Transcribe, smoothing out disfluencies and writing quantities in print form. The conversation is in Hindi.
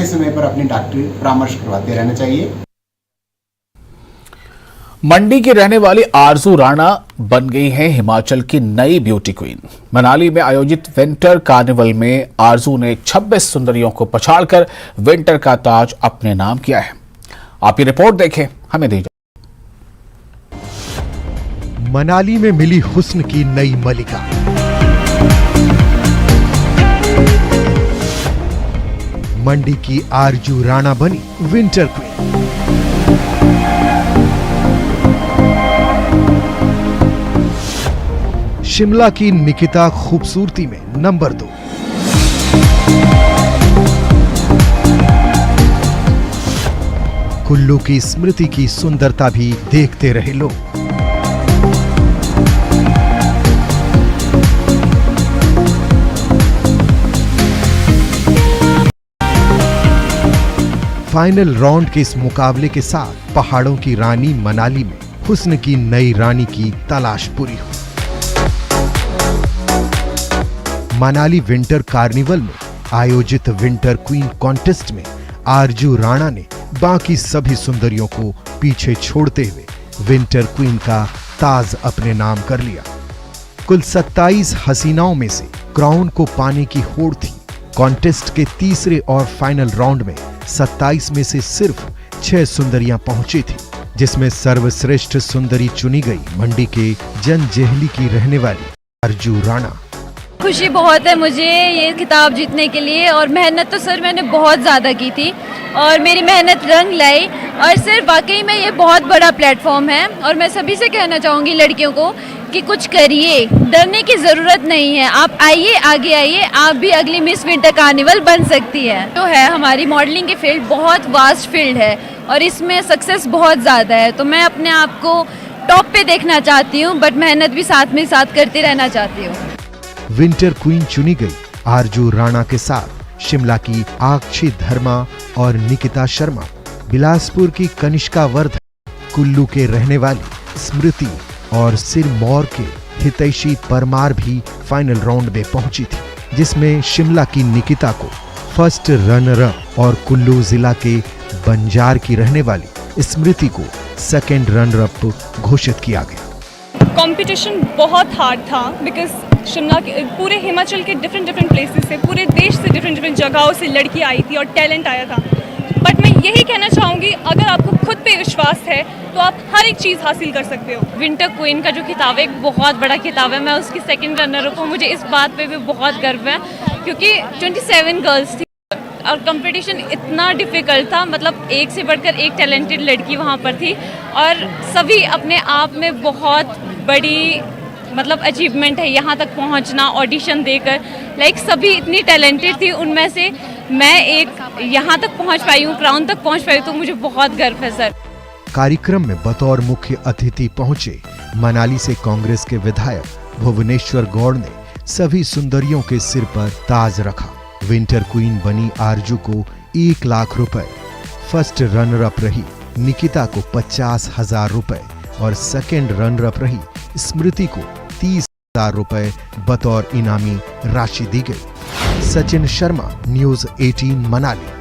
समय पर अपनी डॉक्टरी परामर्श करवाते रहना चाहिए। मंडी की रहने वाली आरजू राणा बन गई है हिमाचल की नई ब्यूटी क्वीन। मनाली में आयोजित विंटर कार्निवल में आरजू ने 26 सुंदरियों को पछाड़कर विंटर का ताज अपने नाम किया है। आप ये रिपोर्ट देखें, हमें दीजिए। मनाली में मिली हुस्न की नई मलिका। मंडी की आरजू राणा बनी विंटर क्वीन। शिमला की निकिता खूबसूरती में नंबर 2। कुल्लू की स्मृति की सुंदरता भी देखते रहे लोग। फाइनल राउंड के इस मुकाबले के साथ पहाड़ों की रानी मनाली में हुस्न की नई रानी की तलाश पूरी हुई। मनाली विंटर कार्निवल में आयोजित विंटर क्वीन कॉन्टेस्ट में आरजू राणा ने बाकी सभी सुंदरियों को पीछे छोड़ते हुए विंटर क्वीन का ताज अपने नाम कर लिया। कुल 27 हसीनाओं में से क्राउन को पाने की होड़ थी। कॉन्टेस्ट के तीसरे और फाइनल राउंड में 27 में से सिर्फ 6 सुंदरियां पहुंची थी, जिसमें सर्वश्रेष्ठ सुंदरी चुनी गई मंडी के जनजेहली की रहने वाली आरजू राणा। खुशी बहुत है मुझे ये खिताब जीतने के लिए, और मेहनत तो सर मैंने बहुत ज़्यादा की थी और मेरी मेहनत रंग लाई। और सर वाकई में ये बहुत बड़ा प्लेटफॉर्म है और मैं सभी से कहना चाहूँगी लड़कियों को कि कुछ करिए, डरने की ज़रूरत नहीं है। आप आइए, आगे आइए, आप भी अगली मिस विंटर कार्निवल बन सकती है। तो है हमारी मॉडलिंग की फील्ड बहुत वास्ट फील्ड है और इसमें सक्सेस बहुत ज़्यादा है, तो मैं अपने आप को टॉप पे देखना चाहती हूँ, बट मेहनत भी साथ में साथ करती रहना चाहती हूँ। विंटर क्वीन चुनी गई आरजू राणा के साथ शिमला की आक्षी धर्मा और निकिता शर्मा, बिलासपुर की कनिष्का वर्धन, कुल्लू के रहने वाली स्मृति और सिरमौर के हितैषी परमार भी फाइनल राउंड में पहुंची थी, जिसमें शिमला की निकिता को फर्स्ट रनर अप और कुल्लू जिला के बंजार की रहने वाली स्मृति को सेकंड रनर अप घोषित किया गया। कंपटीशन बहुत हार्ड था बिकॉज शिमला के पूरे हिमाचल के डिफरेंट प्लेसेस से, पूरे देश से डिफरेंट जगहों से लड़की आई थी और टैलेंट आया था। बट मैं यही कहना चाहूँगी, अगर आपको खुद पे विश्वास है तो आप हर एक चीज़ हासिल कर सकते हो। विंटर क्वीन का जो खिताब है एक बहुत बड़ा खिताब है, मैं उसकी सेकंड रनर अप हूँ। मुझे इस बात पे भी बहुत गर्व है क्योंकि 27 गर्ल्स थी और कंपटीशन इतना डिफ़िकल्ट था, मतलब एक से बढ़कर एक टैलेंटेड लड़की वहाँ पर थी और सभी अपने आप में बहुत बड़ी मतलब अचीवमेंट है यहाँ तक पहुँचना, ऑडिशन देकर। लाइक सभी इतनी टैलेंटेड थी, उनमें से मैं एक यहाँ तक पहुँच पाई हूँ, क्राउन तक पहुँच पाई हूँ, तो मुझे बहुत गर्व है सर। कार्यक्रम में बतौर मुख्य अतिथि पहुंचे मनाली से कांग्रेस के विधायक भुवनेश्वर गौड़ ने सभी सुंदरियों के सिर पर ताज रखा। विंटर क्वीन बनी आरजू को 1 लाख रुपए, फर्स्ट रनर अप रही निकिता को 50,000 रुपए और सेकंड रनर अप रही स्मृति को 30,000 रुपए बतौर इनामी राशि दी गई। सचिन शर्मा, न्यूज़ 18 मनाली।